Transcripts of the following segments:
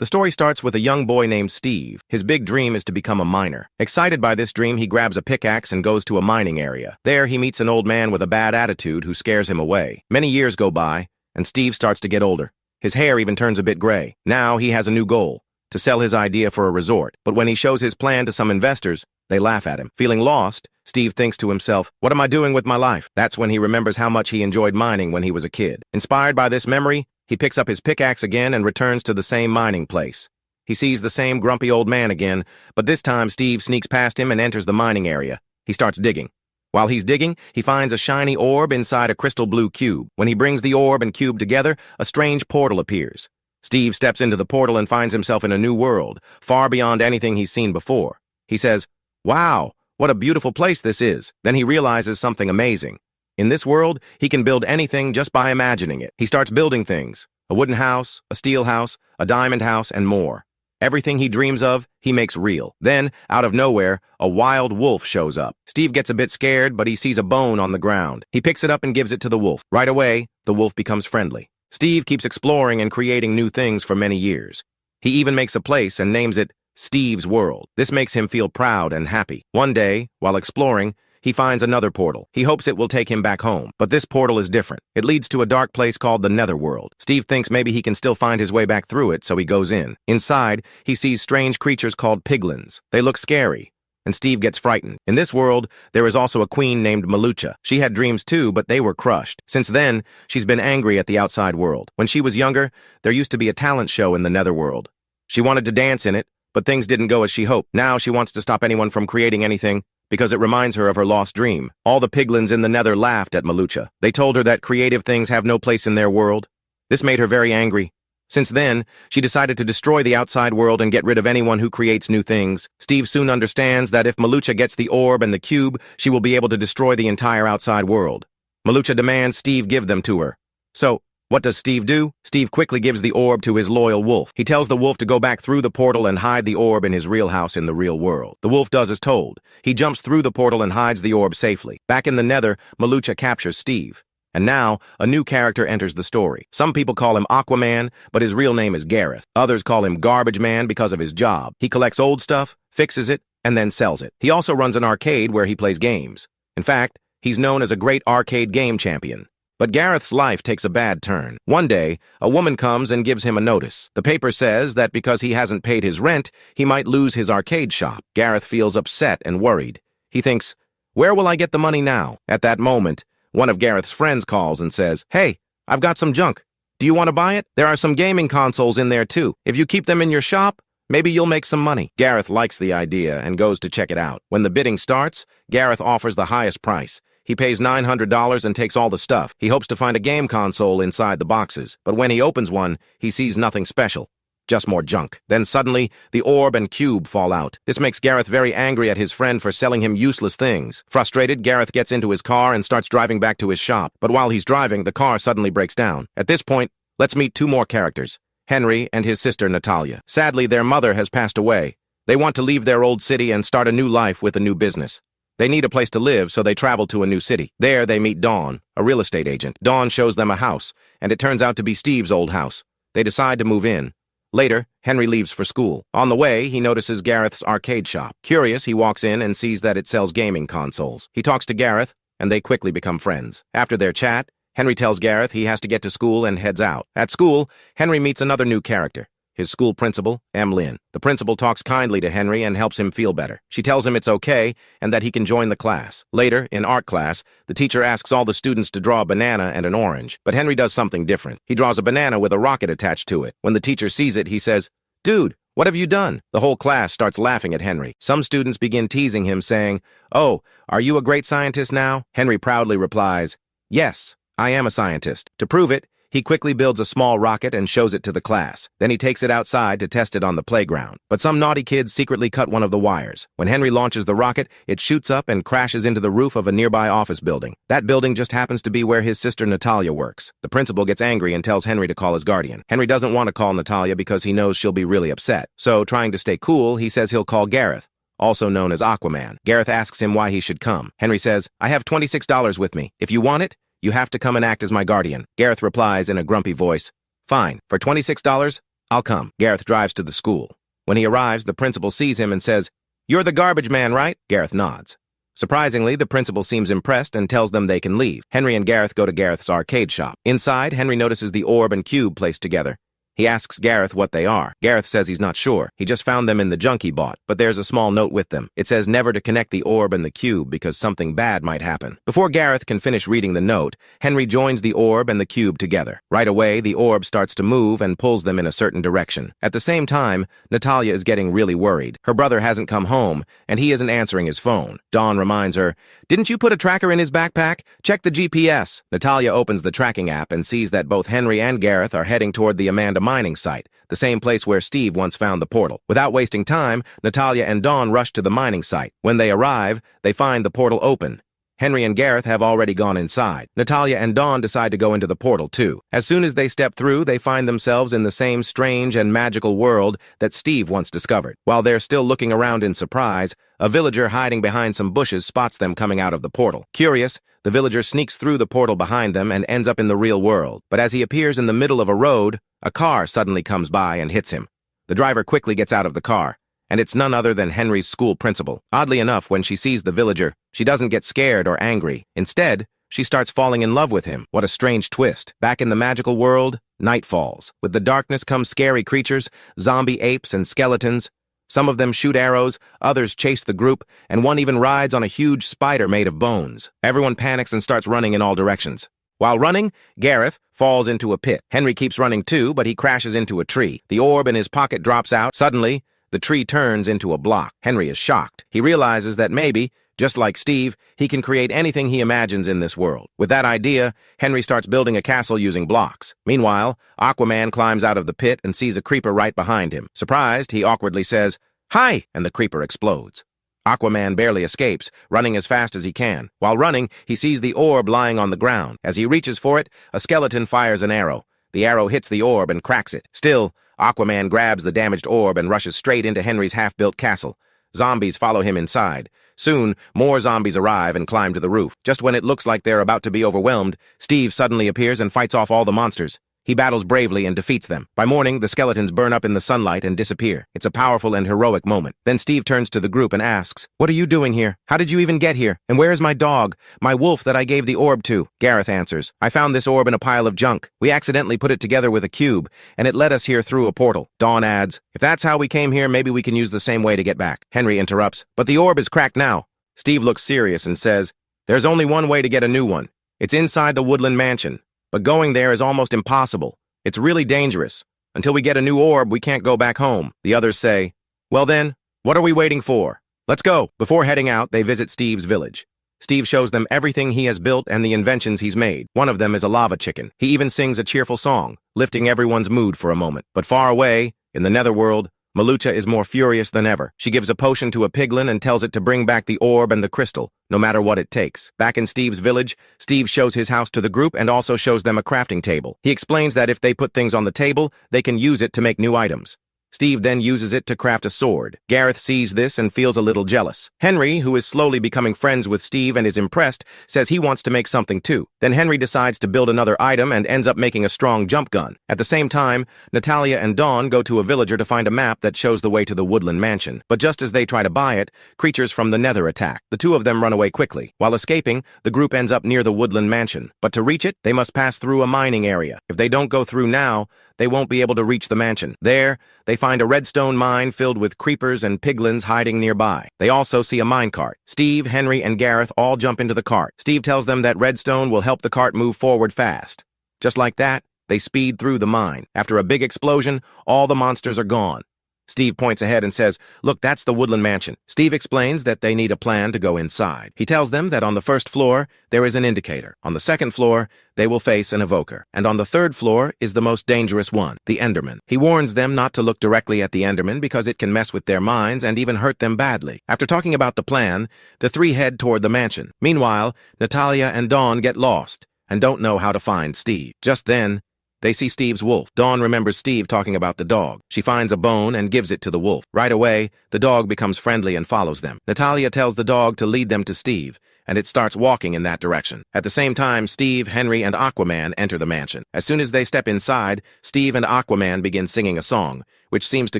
The story starts with a young boy named Steve. His big dream is to become a miner. Excited by this dream, he grabs a pickaxe and goes to a mining area. There, he meets an old man with a bad attitude who scares him away. Many years go by, and Steve starts to get older. His hair even turns a bit gray. Now he has a new goal, to sell his idea for a resort. But when he shows his plan to some investors, they laugh at him. Feeling lost, Steve thinks to himself, "What am I doing with my life?" That's when he remembers how much he enjoyed mining when he was a kid. Inspired by this memory, he picks up his pickaxe again and returns to the same mining place. He sees the same grumpy old man again, but this time Steve sneaks past him and enters the mining area. He starts digging. While he's digging, he finds a shiny orb inside a crystal blue cube. When he brings the orb and cube together, a strange portal appears. Steve steps into the portal and finds himself in a new world, far beyond anything he's seen before. He says, "Wow, what a beautiful place this is." Then he realizes something amazing. In this world, he can build anything just by imagining it. He starts building things: a wooden house, a steel house, a diamond house, and more. Everything he dreams of, he makes real. Then, out of nowhere, a wild wolf shows up. Steve gets a bit scared, but he sees a bone on the ground. He picks it up and gives it to the wolf. Right away, the wolf becomes friendly. Steve keeps exploring and creating new things for many years. He even makes a place and names it Steve's World. This makes him feel proud and happy. One day, while exploring, he finds another portal. He hopes it will take him back home, but this portal is different. It leads to a dark place called the Netherworld. Steve thinks maybe he can still find his way back through it, so he goes in. Inside, he sees strange creatures called piglins. They look scary, and Steve gets frightened. In this world, there is also a queen named Malucha. She had dreams too, but they were crushed. Since then, she's been angry at the outside world. When she was younger, there used to be a talent show in the Netherworld. She wanted to dance in it, but things didn't go as she hoped. Now she wants to stop anyone from creating anything, because it reminds her of her lost dream. All the piglins in the Nether laughed at Malucha. They told her that creative things have no place in their world. This made her very angry. Since then, she decided to destroy the outside world and get rid of anyone who creates new things. Steve soon understands that if Malucha gets the orb and the cube, she will be able to destroy the entire outside world. Malucha demands Steve give them to her. So, what does Steve do? Steve quickly gives the orb to his loyal wolf. He tells the wolf to go back through the portal and hide the orb in his real house in the real world. The wolf does as told. He jumps through the portal and hides the orb safely. Back in the Nether, Malucha captures Steve. And now, a new character enters the story. Some people call him Aquaman, but his real name is Gareth. Others call him Garbage Man because of his job. He collects old stuff, fixes it, and then sells it. He also runs an arcade where he plays games. In fact, he's known as a great arcade game champion. But Gareth's life takes a bad turn. One day, a woman comes and gives him a notice. The paper says that because he hasn't paid his rent, he might lose his arcade shop. Gareth feels upset and worried. He thinks, "Where will I get the money now?" At that moment, one of Gareth's friends calls and says, "Hey, I've got some junk. Do you want to buy it? There are some gaming consoles in there too. If you keep them in your shop, maybe you'll make some money." Gareth likes the idea and goes to check it out. When the bidding starts, Gareth offers the highest price. He pays $900 and takes all the stuff. He hopes to find a game console inside the boxes, but when he opens one, he sees nothing special, just more junk. Then suddenly, the orb and cube fall out. This makes Gareth very angry at his friend for selling him useless things. Frustrated, Gareth gets into his car and starts driving back to his shop. But while he's driving, the car suddenly breaks down. At this point, let's meet two more characters, Henry and his sister Natalia. Sadly, their mother has passed away. They want to leave their old city and start a new life with a new business. They need a place to live, so they travel to a new city. There, they meet Dawn, a real estate agent. Dawn shows them a house, and it turns out to be Steve's old house. They decide to move in. Later, Henry leaves for school. On the way, he notices Gareth's arcade shop. Curious, he walks in and sees that it sells gaming consoles. He talks to Gareth, and they quickly become friends. After their chat, Henry tells Gareth he has to get to school and heads out. At school, Henry meets another new character, his school principal, Em Lin. The principal talks kindly to Henry and helps him feel better. She tells him it's okay and that he can join the class. Later, in art class, the teacher asks all the students to draw a banana and an orange, but Henry does something different. He draws a banana with a rocket attached to it. When the teacher sees it, he says, "Dude, what have you done?" The whole class starts laughing at Henry. Some students begin teasing him, saying, "Oh, are you a great scientist now?" Henry proudly replies, "Yes, I am a scientist." To prove it, he quickly builds a small rocket and shows it to the class. Then he takes it outside to test it on the playground. But some naughty kids secretly cut one of the wires. When Henry launches the rocket, it shoots up and crashes into the roof of a nearby office building. That building just happens to be where his sister Natalia works. The principal gets angry and tells Henry to call his guardian. Henry doesn't want to call Natalia because he knows she'll be really upset. So, trying to stay cool, he says he'll call Gareth, also known as Aquaman. Gareth asks him why he should come. Henry says, "I have $26 with me. If you want it, you have to come and act as my guardian." Gareth replies in a grumpy voice, "Fine, for $26, I'll come. Gareth drives to the school. When he arrives, the principal sees him and says, "You're the garbage man, right?" Gareth nods. Surprisingly, the principal seems impressed and tells them they can leave. Henry and Gareth go to Gareth's arcade shop. Inside, Henry notices the orb and cube placed together. He asks Gareth what they are. Gareth says he's not sure. He just found them in the junk he bought, but there's a small note with them. It says never to connect the orb and the cube because something bad might happen. Before Gareth can finish reading the note, Henry joins the orb and the cube together. Right away, the orb starts to move and pulls them in a certain direction. At the same time, Natalia is getting really worried. Her brother hasn't come home, and he isn't answering his phone. Dawn reminds her, "Didn't you put a tracker in his backpack? Check the GPS." Natalia opens the tracking app and sees that both Henry and Gareth are heading toward the Amanda mining site, the same place where Steve once found the portal. Without wasting time, Natalia and Dawn rush to the mining site. When they arrive, they find the portal open. Henry and Gareth have already gone inside. Natalia and Dawn decide to go into the portal too. As soon as they step through, they find themselves in the same strange and magical world that Steve once discovered. While they're still looking around in surprise, a villager hiding behind some bushes spots them coming out of the portal. Curious, the villager sneaks through the portal behind them and ends up in the real world. But as he appears in the middle of a road, a car suddenly comes by and hits him. The driver quickly gets out of the car, and it's none other than Henry's school principal. Oddly enough, when she sees the villager, she doesn't get scared or angry. Instead, she starts falling in love with him. What a strange twist. Back in the magical world, night falls. With the darkness come scary creatures, zombie apes and skeletons. Some of them shoot arrows, others chase the group, and one even rides on a huge spider made of bones. Everyone panics and starts running in all directions. While running, Gareth falls into a pit. Henry keeps running too, but he crashes into a tree. The orb in his pocket drops out. Suddenly, the tree turns into a block. Henry is shocked. He realizes that maybe, just like Steve, he can create anything he imagines in this world. With that idea, Henry starts building a castle using blocks. Meanwhile, Aquaman climbs out of the pit and sees a creeper right behind him. Surprised, he awkwardly says, "Hi!" and the creeper explodes. Aquaman barely escapes, running as fast as he can. While running, he sees the orb lying on the ground. As he reaches for it, a skeleton fires an arrow. The arrow hits the orb and cracks it. Still, Aquaman grabs the damaged orb and rushes straight into Henry's half-built castle. Zombies follow him inside. Soon, more zombies arrive and climb to the roof. Just when it looks like they're about to be overwhelmed, Steve suddenly appears and fights off all the monsters. He battles bravely and defeats them. By morning, the skeletons burn up in the sunlight and disappear. It's a powerful and heroic moment. Then Steve turns to the group and asks, "What are you doing here? How did you even get here? And where is my dog, my wolf that I gave the orb to?" Gareth answers, "I found this orb in a pile of junk. We accidentally put it together with a cube, and it led us here through a portal." Dawn adds, "If that's how we came here, maybe we can use the same way to get back." Henry interrupts, "But the orb is cracked now." Steve looks serious and says, "There's only one way to get a new one. It's inside the Woodland Mansion. But going there is almost impossible. It's really dangerous. Until we get a new orb, we can't go back home." The others say, "Well then, what are we waiting for? Let's go." Before heading out, they visit Steve's village. Steve shows them everything he has built and the inventions he's made. One of them is a lava chicken. He even sings a cheerful song, lifting everyone's mood for a moment. But far away, in the netherworld, Malucha is more furious than ever. She gives a potion to a piglin and tells it to bring back the orb and the crystal, no matter what it takes. Back in Steve's village, Steve shows his house to the group and also shows them a crafting table. He explains that if they put things on the table, they can use it to make new items. Steve then uses it to craft a sword. Gareth sees this and feels a little jealous. Henry, who is slowly becoming friends with Steve and is impressed, says he wants to make something too. Then Henry decides to build another item and ends up making a strong jump gun. At the same time, Natalia and Dawn go to a villager to find a map that shows the way to the Woodland Mansion. But just as they try to buy it, creatures from the Nether attack. The two of them run away quickly. While escaping, the group ends up near the Woodland Mansion. But to reach it, they must pass through a mining area. If they don't go through now, they won't be able to reach the mansion. There, they find a redstone mine filled with creepers and piglins hiding nearby. They also see a minecart. Steve, Henry, and Gareth all jump into the cart. Steve tells them that redstone will help the cart move forward fast. Just like that, they speed through the mine. After a big explosion, all the monsters are gone. Steve points ahead and says, "Look, that's the Woodland Mansion." Steve explains that they need a plan to go inside. He tells them that on the first floor, there is an indicator. On the second floor, they will face an evoker. And on the third floor is the most dangerous one, the Enderman. He warns them not to look directly at the Enderman because it can mess with their minds and even hurt them badly. After talking about the plan, the three head toward the mansion. Meanwhile, Natalia and Dawn get lost and don't know how to find Steve. Just then, they see Steve's wolf. Dawn remembers Steve talking about the dog. She finds a bone and gives it to the wolf. Right away, the dog becomes friendly and follows them. Natalia tells the dog to lead them to Steve, and it starts walking in that direction. At the same time, Steve, Henry, and Aquaman enter the mansion. As soon as they step inside, Steve and Aquaman begin singing a song, which seems to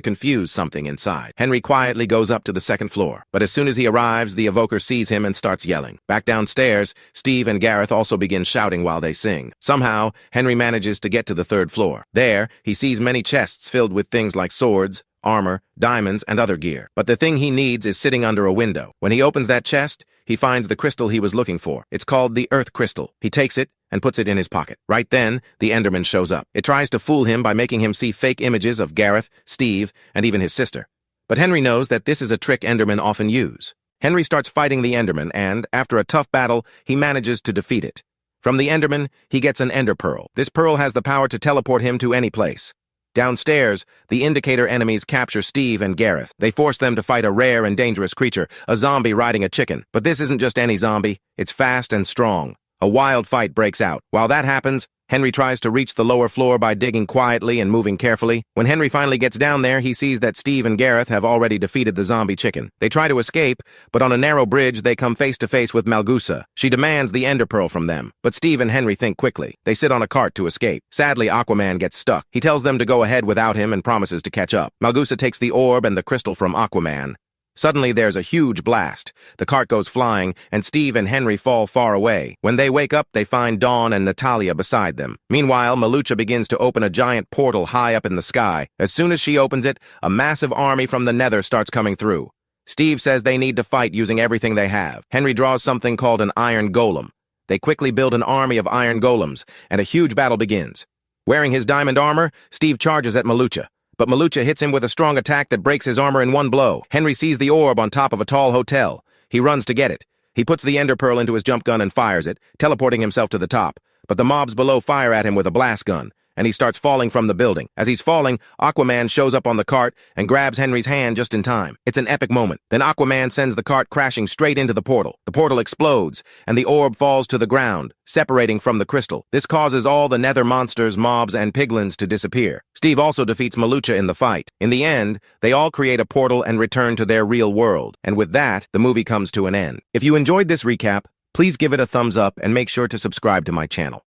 confuse something inside. Henry quietly goes up to the second floor, but as soon as he arrives, the evoker sees him and starts yelling. Back downstairs, Steve and Gareth also begin shouting while they sing. Somehow, Henry manages to get to the third floor. There, he sees many chests filled with things like swords, armor, diamonds, and other gear. But the thing he needs is sitting under a window. When he opens that chest, he finds the crystal he was looking for. It's called the Earth Crystal. He takes it and puts it in his pocket. Right then, the Enderman shows up. It tries to fool him by making him see fake images of Gareth, Steve, and even his sister. But Henry knows that this is a trick Endermen often use. Henry starts fighting the Enderman, and, after a tough battle, he manages to defeat it. From the Enderman, he gets an Ender Pearl. This pearl has the power to teleport him to any place. Downstairs, the Indicator enemies capture Steve and Gareth. They force them to fight a rare and dangerous creature, a zombie riding a chicken. But this isn't just any zombie. It's fast and strong. A wild fight breaks out. While that happens, Henry tries to reach the lower floor by digging quietly and moving carefully. When Henry finally gets down there, he sees that Steve and Gareth have already defeated the zombie chicken. They try to escape, but on a narrow bridge, they come face to face with Malgusa. She demands the Ender Pearl from them, but Steve and Henry think quickly. They sit on a cart to escape. Sadly, Aquaman gets stuck. He tells them to go ahead without him and promises to catch up. Malgusa takes the orb and the crystal from Aquaman. Suddenly, there's a huge blast. The cart goes flying, and Steve and Henry fall far away. When they wake up, they find Dawn and Natalia beside them. Meanwhile, Malucha begins to open a giant portal high up in the sky. As soon as she opens it, a massive army from the Nether starts coming through. Steve says they need to fight using everything they have. Henry draws something called an Iron Golem. They quickly build an army of Iron Golems, and a huge battle begins. Wearing his diamond armor, Steve charges at Malucha. But Malucha hits him with a strong attack that breaks his armor in one blow. Henry sees the orb on top of a tall hotel. He runs to get it. He puts the Ender Pearl into his jump gun and fires it, teleporting himself to the top. But the mobs below fire at him with a blast gun, and he starts falling from the building. As he's falling, Aquaman shows up on the cart and grabs Henry's hand just in time. It's an epic moment. Then Aquaman sends the cart crashing straight into the portal. The portal explodes, and the orb falls to the ground, separating from the crystal. This causes all the Nether monsters, mobs, and piglins to disappear. Steve also defeats Malucha in the fight. In the end, they all create a portal and return to their real world. And with that, the movie comes to an end. If you enjoyed this recap, please give it a thumbs up and make sure to subscribe to my channel.